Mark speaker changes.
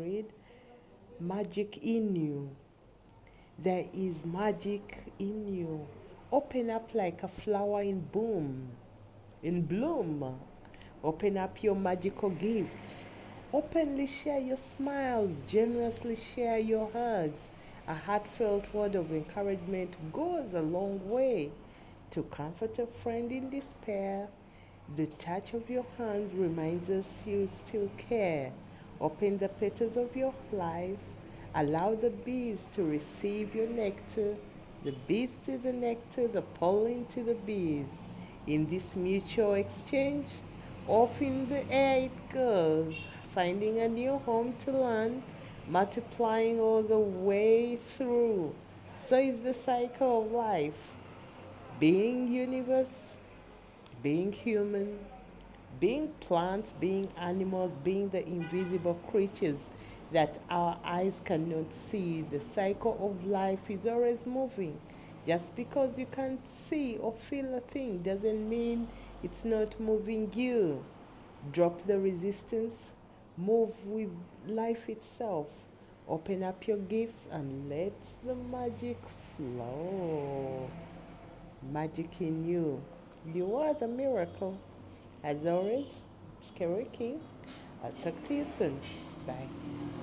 Speaker 1: read magic in you. There is magic in you. Open up like a flower in bloom. Open up your magical gifts. Openly share your smiles. Generously share your hugs. A heartfelt word of encouragement goes a long way to comfort a friend in despair. The touch of your hands reminds us you still care. Open the petals of your life. Allow the bees to receive your nectar, the bees to the nectar, the pollen to the bees. In this mutual exchange, off in the air it goes, finding a new home to land, multiplying all the way through. So is the cycle of life. Being universe, being human, being plants, being animals, being the invisible creatures that our eyes cannot see. The cycle of life is always moving. Just because you can't see or feel a thing doesn't mean it's not moving you. Drop the resistance, move with life itself. Open up your gifts and let the magic flow. Magic in you. You are the miracle. As always, it's Keroy King. I'll talk to you soon. Bye.